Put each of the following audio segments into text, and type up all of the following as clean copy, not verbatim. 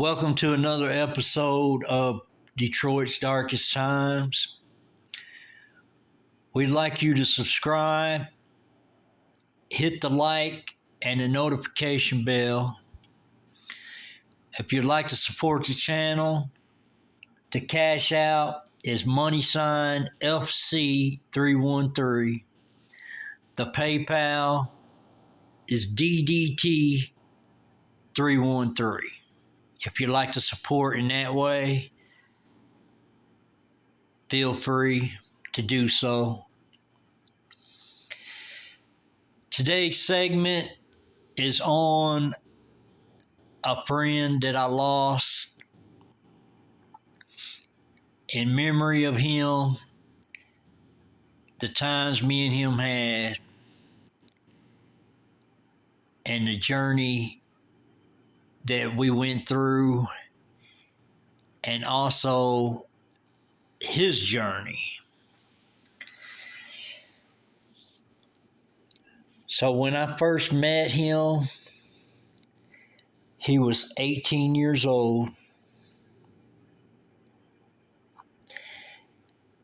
Welcome to another episode of Detroit's Darkest Times. We'd like you to subscribe, hit the like and the notification bell. If you'd like to support the channel, the cash out is $FC313. The PayPal is DDT313. If you'd like to support in that way, feel free to do so. Today's segment is on a friend that I lost. In memory of him, the times me and him had, and the journey that we went through, and also his journey. So when I first met him, he was 18 years old.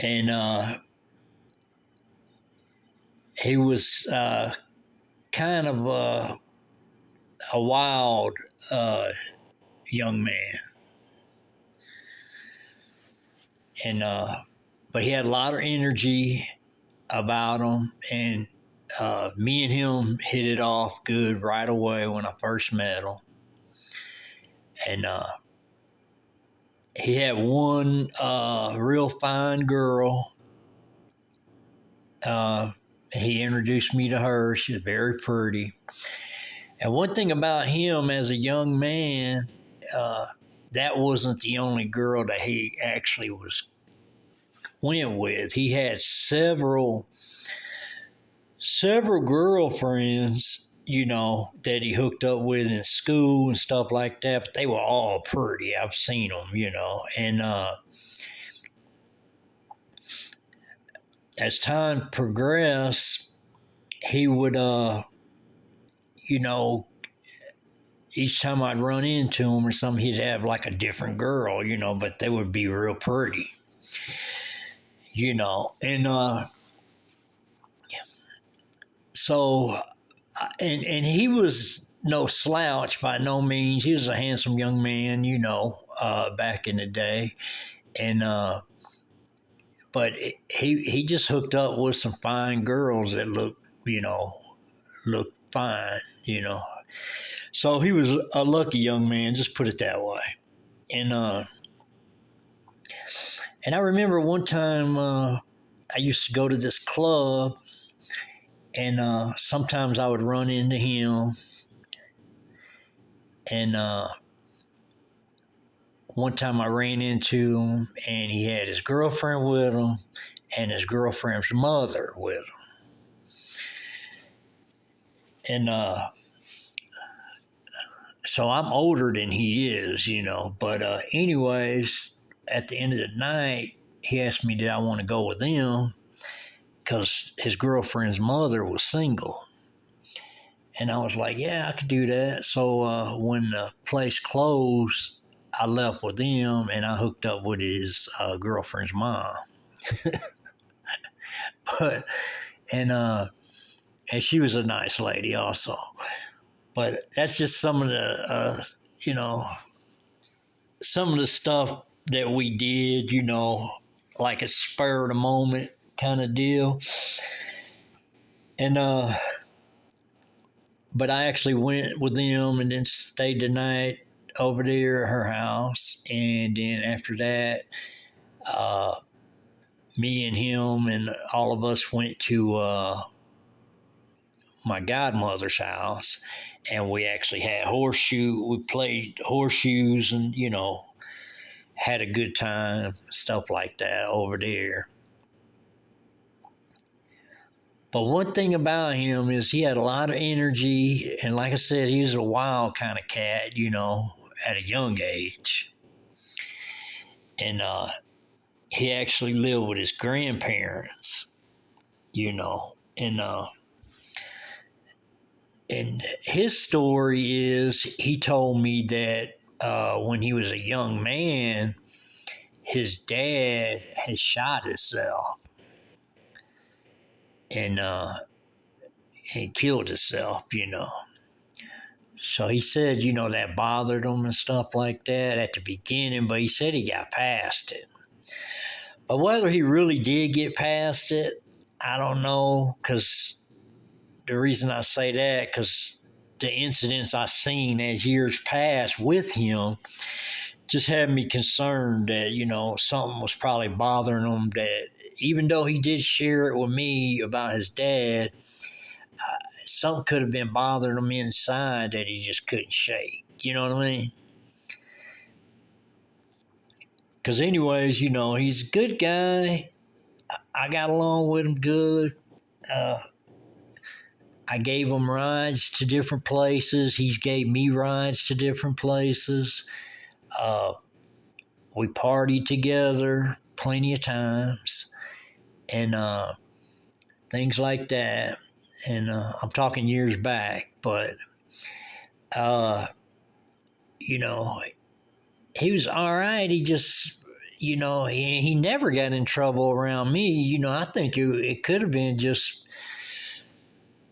And he was kind of a wild young man. And but he had a lot of energy about him, and me and him hit it off good right away when I first met him. And he had one real fine girl. He introduced me to her. She was very pretty. And one thing about him as a young man, that wasn't the only girl that he actually went with. He had several girlfriends, that he hooked up with in school and stuff like that, but they were all pretty. I've seen them, and as time progressed, he would, each time I'd run into him or something, he'd have like a different girl, but they would be real pretty, and so, and he was no slouch by no means. He was a handsome young man, back in the day, and but he just hooked up with some fine girls that looked fine, So he was a lucky young man, just put it that way. And I remember one time I used to go to this club, and sometimes I would run into him. And one time I ran into him, and he had his girlfriend with him and his girlfriend's mother with him. And so I'm older than he is, But anyways, at the end of the night, he asked me, did I want to go with him? Because his girlfriend's mother was single. And I was like, yeah, I could do that. So when the place closed, I left with him, and I hooked up with his girlfriend's mom. And she was a nice lady also. But that's just some of the, some of the stuff that we did, like a spur of the moment kind of deal. And, but I actually went with them and then stayed the night over there at her house. And then after that, me and him and all of us went to my godmother's house, and we actually had we played horseshoes and, had a good time, stuff like that over there. But one thing about him is he had a lot of energy, and like I said, he was a wild kind of cat, at a young age. And he actually lived with his grandparents, and his story is he told me that when he was a young man, his dad had shot himself and he killed himself. So he said, that bothered him and stuff like that at the beginning, but he said he got past it. But whether he really did get past it, I don't know, because the reason I say that, because the incidents I seen as years passed with him just had me concerned that, something was probably bothering him, that even though he did share it with me about his dad, something could have been bothering him inside that he just couldn't shake. You know what I mean? Because anyways, he's a good guy. I got along with him good. I gave him rides to different places. He gave me rides to different places. We partied together plenty of times and things like that. And I'm talking years back, but, he was all right. He just, he never got in trouble around me. I think it could have been just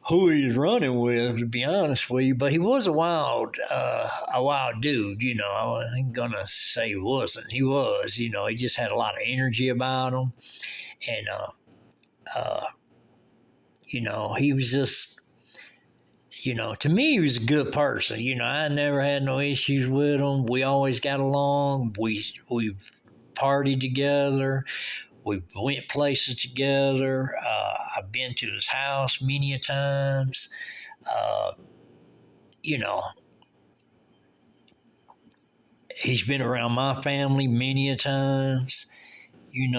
who he was running with, to be honest with you. But he was a wild dude. I ain't gonna say he wasn't. He was. He just had a lot of energy about him, and he was just. To me, he was a good person. I never had no issues with him. We always got along. We partied together. We went places together. I've been to his house many a times. He's been around my family many a times. And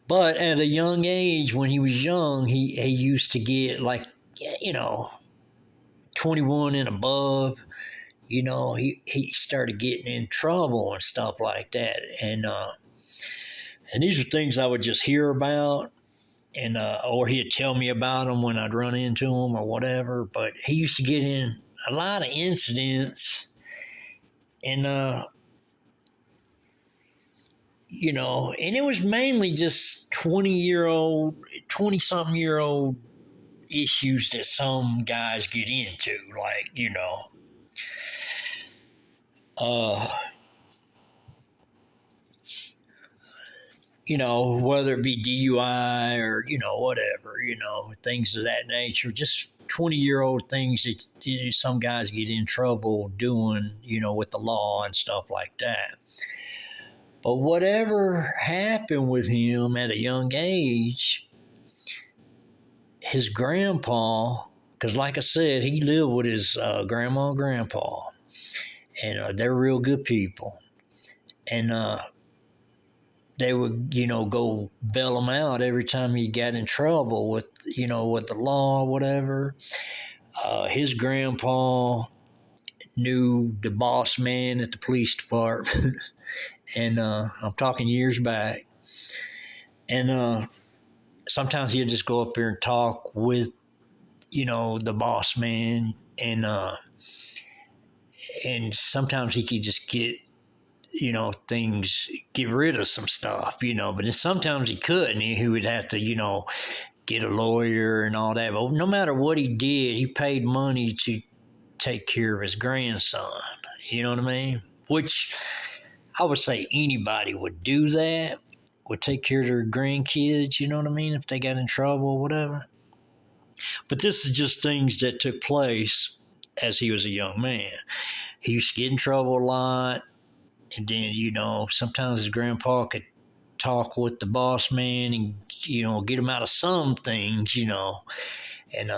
but at a young age, when he was young, he used to get 21 and above. He started getting in trouble and stuff like that, and these are things I would just hear about, and or he'd tell me about them when I'd run into him or whatever. But he used to get in a lot of incidents, and and it was mainly just 20-something-year-old issues that some guys get into, uh, whether it be DUI or, whatever, things of that nature, just 20-year-old things that some guys get in trouble doing, with the law and stuff like that. But whatever happened with him at a young age, his grandpa, because like I said, he lived with his grandma and grandpa, and they're real good people. And they would, go bail him out every time he got in trouble with, with the law or whatever. His grandpa knew the boss man at the police department, and I'm talking years back. And sometimes he'd just go up there and talk with, the boss man, and sometimes he could just get get rid of some stuff, but then sometimes he couldn't. He would have to, get a lawyer and all that. But no matter what he did, he paid money to take care of his grandson. You know what I mean? Which I would say anybody would do that, would take care of their grandkids, you know what I mean, if they got in trouble or whatever. But this is just things that took place as he was a young man. He used to get in trouble a lot. And then, sometimes his grandpa could talk with the boss man and, get him out of some things, And,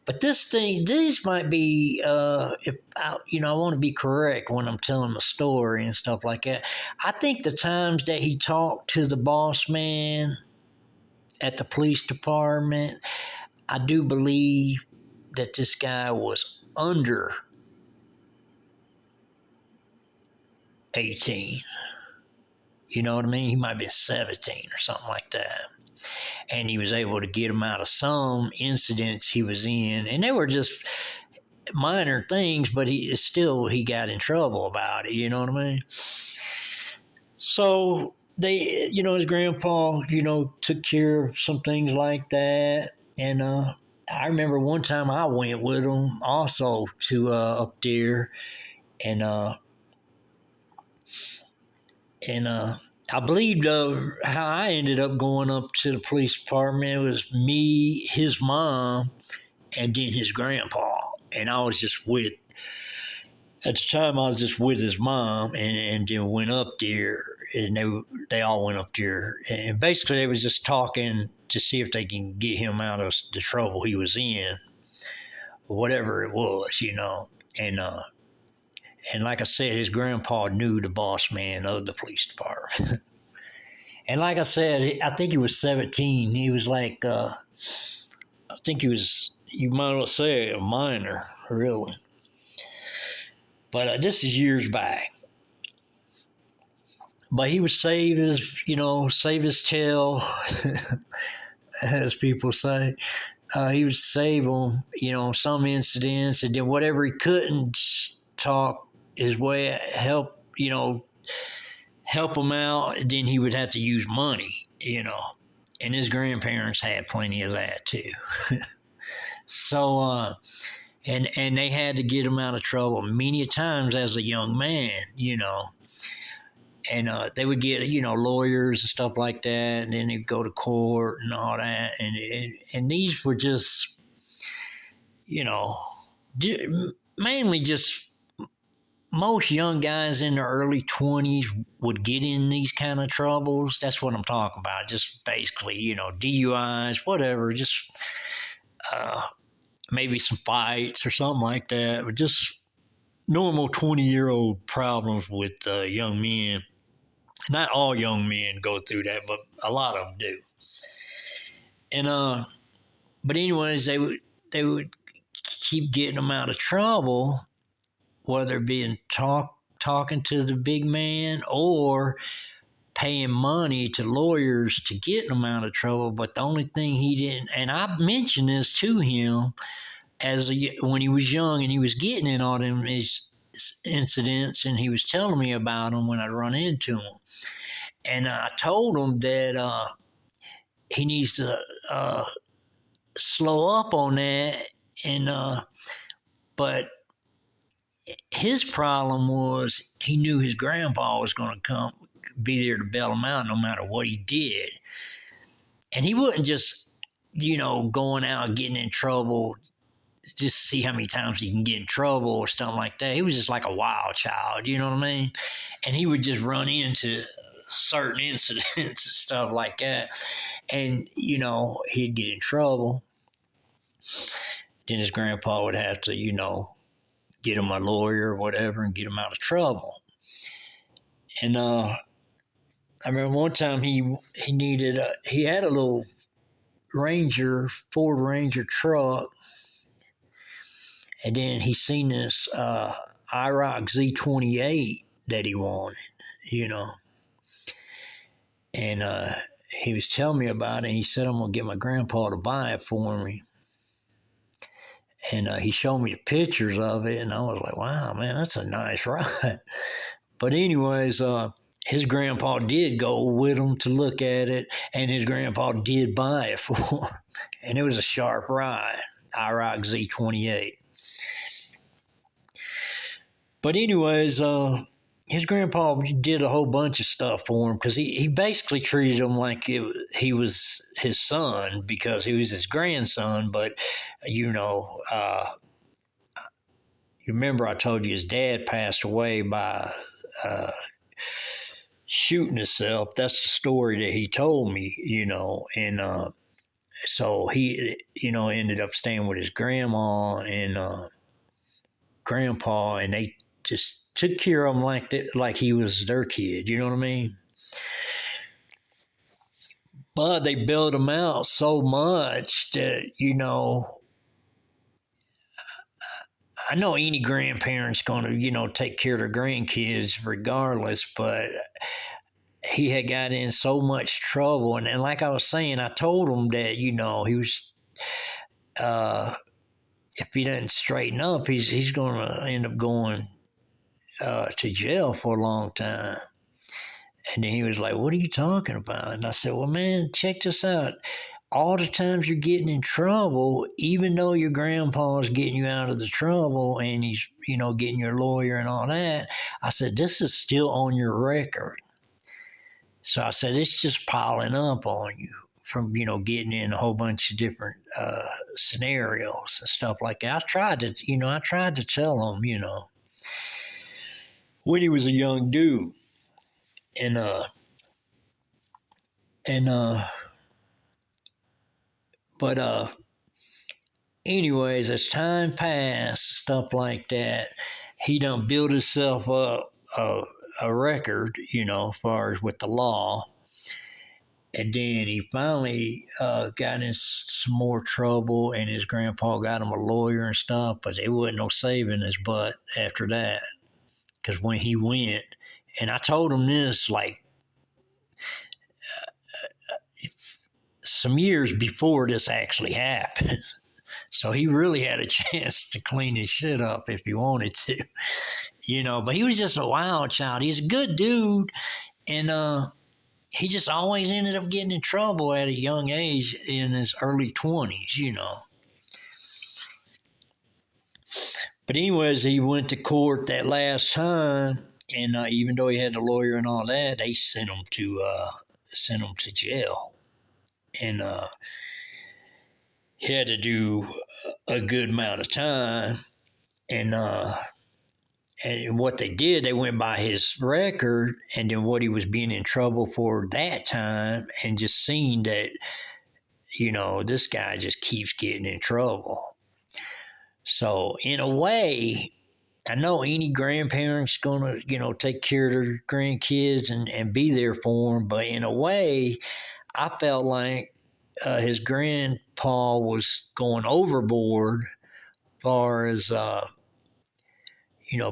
but these might be, if I want to be correct when I'm telling the story and stuff like that. I think the times that he talked to the boss man at the police department, I do believe that this guy was under 18. You know what I mean? He might be 17 or something like that. and he was able to get him out of some incidents he was in, and they were just minor things, but he got in trouble about it. You know what I mean? So they, his grandpa, took care of some things like that, and I remember one time I went with him also to up there, and I believe how I ended up going up to the police department. It was me, his mom, and then his grandpa. And I was just at the time I was just with his mom, and then went up there, and they all went up there. And basically they was just talking to see if they can get him out of the trouble he was in, whatever it was, And like I said, his grandpa knew the boss man of the police department. And like I said, I think he was 17. He was like, I think he was, you might well say, a minor, really. But this is years back. But he would save his tail, as people say. He would save them, some incidents, and then whatever he couldn't talk his way, help him out, then he would have to use money, and his grandparents had plenty of that too. So, and they had to get him out of trouble many times as a young man, and they would get, lawyers and stuff like that, and then they'd go to court and all that, and these were just, mainly just most young guys in their early 20s would get in these kind of troubles. That's what I'm talking about. Just basically, DUIs, whatever, just maybe some fights or something like that. But just normal 20-year-old problems with young men. Not all young men go through that, but a lot of them do. And but anyways, they would keep getting them out of trouble, whether it be in talking to the big man or paying money to lawyers to get him out of trouble. But the only thing he didn't, and I mentioned this to him when he was young, and he was getting in all them incidents, and he was telling me about them when I run into him. And I told him that he needs to slow up on that, and but his problem was he knew his grandpa was going to be there to bail him out no matter what he did. And he wouldn't just, going out and getting in trouble just to see how many times he can get in trouble or something like that. He was just like a wild child, you know what I mean? And he would just run into certain incidents and stuff like that. And, he'd get in trouble. Then his grandpa would have to, get him a lawyer or whatever and get him out of trouble. And I remember one time he had a little Ford Ranger truck, and then he seen this IROC Z28 that he wanted, and he was telling me about it. And he said, I'm going to get my grandpa to buy it for me. And he showed me the pictures of it, and I was like, wow, man, that's a nice ride. But anyways, his grandpa did go with him to look at it, and his grandpa did buy it for him. And it was a sharp ride, IROC Z28. But anyways, his grandpa did a whole bunch of stuff for him, because he basically treated him like he was his son, because he was his grandson. But, you remember I told you his dad passed away by shooting himself. That's the story that he told me, and so he, ended up staying with his grandma and grandpa, and they just took care of him like he was their kid, you know what I mean? But they built him out so much that, I know any grandparent's going to, take care of their grandkids regardless, but he had got in so much trouble. And like I was saying, I told him that, he was, if he doesn't straighten up, he's going to end up going to jail for a long time. And then he was like, "What are you talking about?" And I said, "Well, man, check this out. All the times you're getting in trouble, even though your grandpa's getting you out of the trouble and he's, getting your lawyer and all that, I said, this is still on your record. So I said, it's just piling up on you from, getting in a whole bunch of different scenarios and stuff like that. I tried to tell him, when he was a young dude. And, and, but, anyways, as time passed, stuff like that, he done built himself up a record, as far as with the law. And then he finally got in some more trouble, and his grandpa got him a lawyer and stuff, but there wasn't no saving his butt after that. Because when he went, and I told him this like some years before this actually happened. So he really had a chance to clean his shit up if he wanted to, but he was just a wild child. He's a good dude, and he just always ended up getting in trouble at a young age in his early 20s. But anyways, he went to court that last time, and even though he had the lawyer and all that, they sent him to jail, and he had to do a good amount of time, and what they did, they went by his record and then what he was being in trouble for that time, and just seen that, this guy just keeps getting in trouble. So in a way, I know any grandparent's gonna, take care of their grandkids and be there for them, but in a way, I felt like his grandpa was going overboard as far as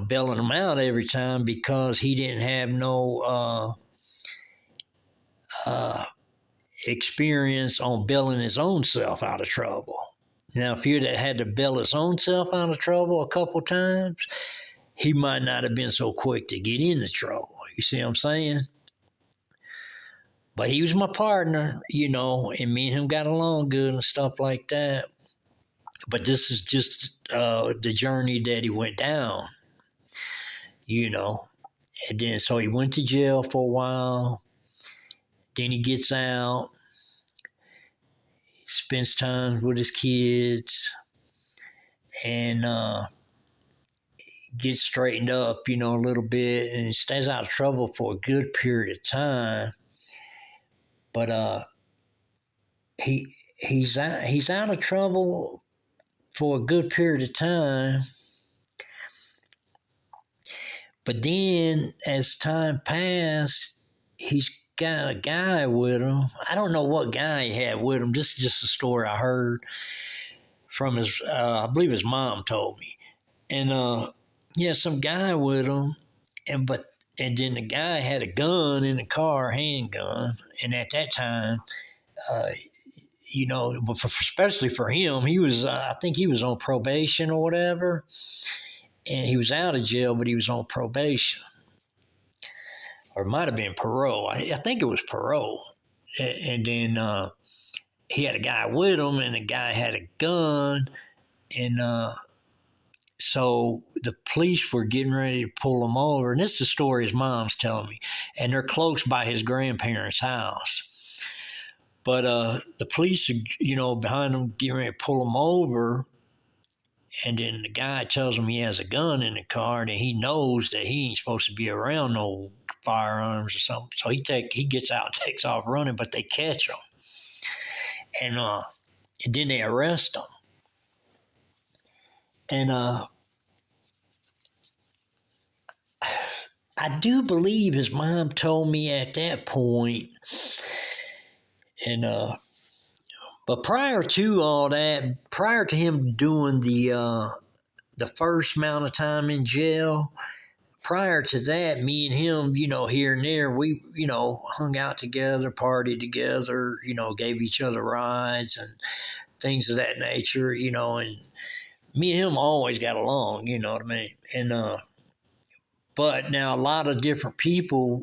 bailing him out every time because he didn't have no experience on bailing his own self out of trouble. Now, if he'd had to bail his own self out of trouble a couple times, he might not have been so quick to get into trouble. You see what I'm saying? But he was my partner, and me and him got along good and stuff like that. But this is just the journey that he went down, And then so he went to jail for a while. Then he gets out. He spends time with his kids. And gets straightened up, a little bit. And he stays out of trouble for a good period of time. But he's out of trouble for a good period of time. But then, as time passed, he's got a guy with him. I don't know what guy he had with him. This is just a story I heard from his, I believe his mom told me. And he had some guy with him, and then the guy had a gun in the car, handgun. And at that time, especially for him, he was, I think he was on probation or whatever. And he was out of jail, but he was on probation. Or it might have been parole. I think it was parole. And then he had a guy with him, and the guy had a gun. And so the police were getting ready to pull him over. And this is the story his mom's telling me. And they're close by his grandparents' house. But the police are, behind him, getting ready to pull him over. And then the guy tells him he has a gun in the car, and he knows that he ain't supposed to be around no firearms or something. So he gets out and takes off running, but they catch him. And then they arrest him. And I do believe his mom told me at that point, and but prior to all that, prior to him doing the first amount of time in jail, prior to that, me and him, here and there, we, hung out together, partied together, gave each other rides and things of that nature, and me and him always got along, you know what I mean? And, but now a lot of different people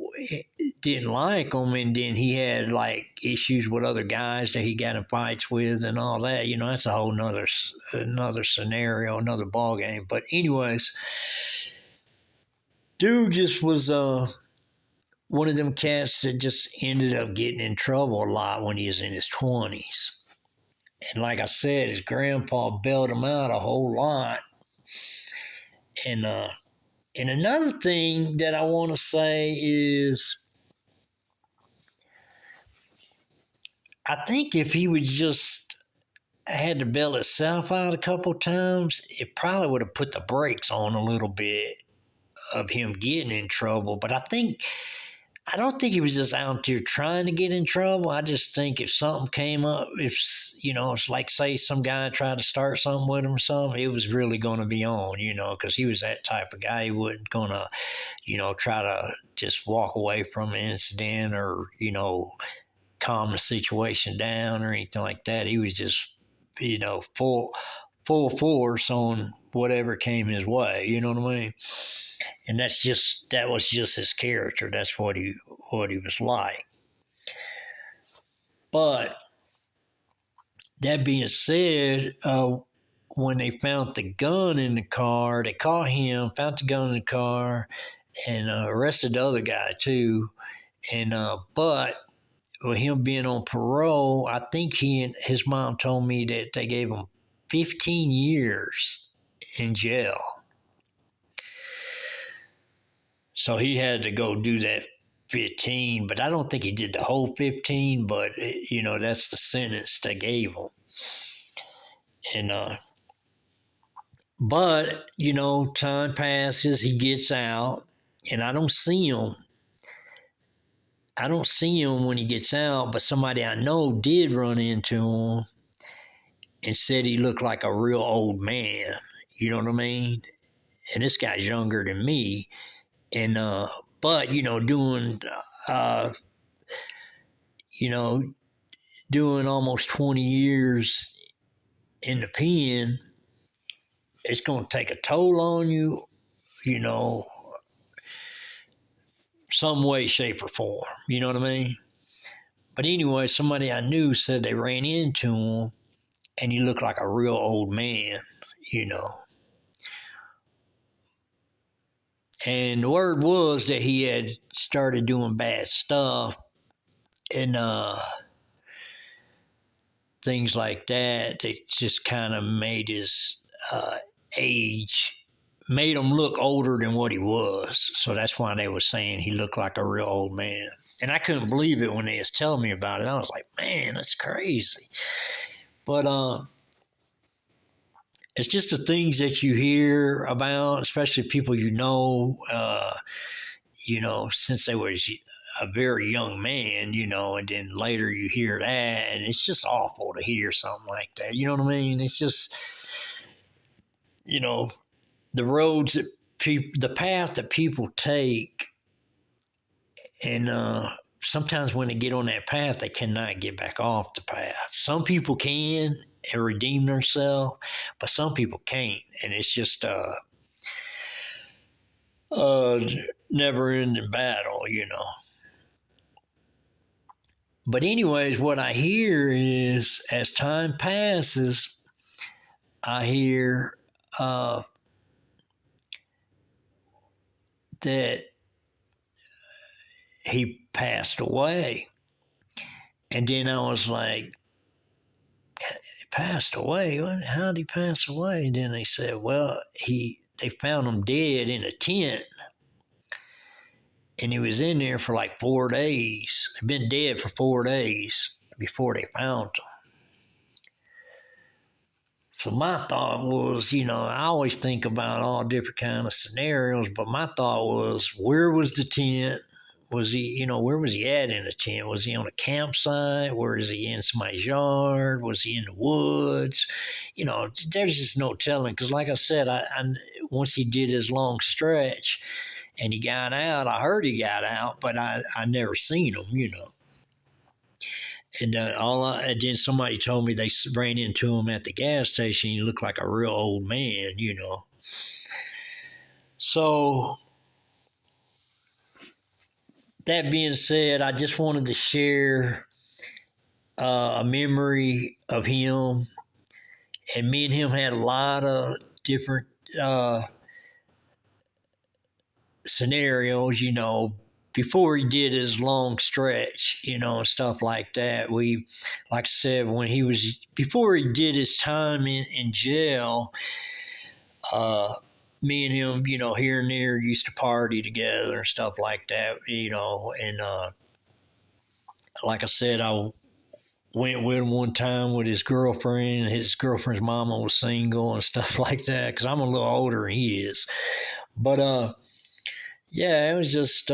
didn't like him, and then he had like issues with other guys that he got in fights with and all that. That's a whole another scenario, another ball game. But anyways, dude just was one of them cats that just ended up getting in trouble a lot when he was in his 20s. And like I said, his grandpa bailed him out a whole lot. And another thing that I want to say is, I think if he would just had to bail himself out a couple times, it probably would have put the brakes on a little bit of him getting in trouble. But I don't think he was just out there trying to get in trouble. I just think if something came up, it's like, say, some guy tried to start something with him or something, it was really going to be on, because he was that type of guy. He wasn't going to, try to just walk away from an incident or, calm the situation down or anything like that. He was just, full force on whatever came his way. You know what I mean? And that was just his character. That's what he was like. But that being said, when they found the gun in the car, they caught him, found the gun in the car, and arrested the other guy too. And but with him being on parole, I think he and his mom told me that they gave him 15 years in jail. So he had to go do that 15, but I don't think he did the whole 15, but, that's the sentence they gave him. And, but, time passes, he gets out, and I don't see him. I don't see him when he gets out, but somebody I know did run into him and said he looked like a real old man. You know what I mean? And this guy's younger than me. And, but, doing almost 20 years in the pen, it's going to take a toll on you, some way, shape, or form. You know what I mean? But anyway, somebody I knew said they ran into him and he looked like a real old man, And the word was that he had started doing bad stuff and things like that. It just kind of made his age, made him look older than what he was. So that's why they were saying he looked like a real old man. And I couldn't believe it when they was telling me about it. I was like, man, that's crazy. But it's just the things that you hear about, especially people since they was a very young man, and then later you hear that, and it's just awful to hear something like that. You know what I mean? It's just, the roads that the path that people take, and sometimes when they get on that path, they cannot get back off the path. Some people can and redeem themselves, but some people can't, and it's just never-ending battle, But anyways, what I hear is, as time passes, I hear that he passed away. And then I was like, he passed away? How did he pass away? And then they said, well, they found him dead in a tent. And he was in there for like 4 days. He'd been dead for 4 days before they found him. So my thought was, I always think about all different kind of scenarios, but my thought was, where was the tent? Was he, where was he at in the tent? Was he on a campsite? Where is he in somebody's yard? Was he in the woods? There's just no telling. Because like I said, once he did his long stretch, and he got out. I heard he got out, but I never seen him, you know. And and then somebody told me they ran into him at the gas station. He looked like a real old man, you know. So that being said, I just wanted to share a memory of him, and me and him had a lot of different scenarios, you know, before he did his long stretch, you know, and stuff like that. We, like I said, before he did his time in jail, me and him, you know, here and there used to party together and stuff like that, you know, and like I said, I went with him one time with his girlfriend. His girlfriend's mama was single and stuff like that, because I'm a little older than he is. But yeah, it was just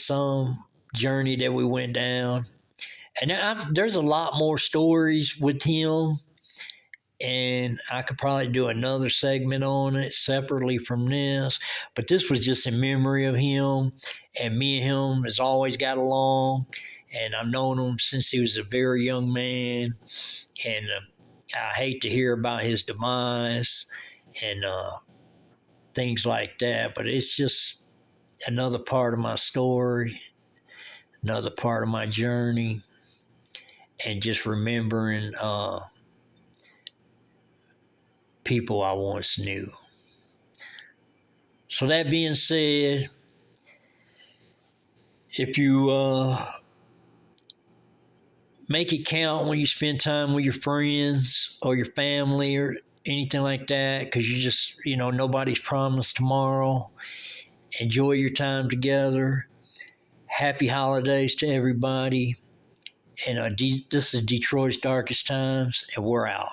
some journey that we went down, and there's a lot more stories with him, and I could probably do another segment on it separately from this, but this was just in memory of him, and me and him has always got along, and I've known him since he was a very young man, and I hate to hear about his demise and things like that, but it's just another part of my story, another part of my journey, and just remembering people I once knew. So that being said, if you make it count when you spend time with your friends or your family or anything like that, because nobody's promised tomorrow. Enjoy your time together. Happy holidays to everybody. And this is Detroit's Darkest Times, and we're out.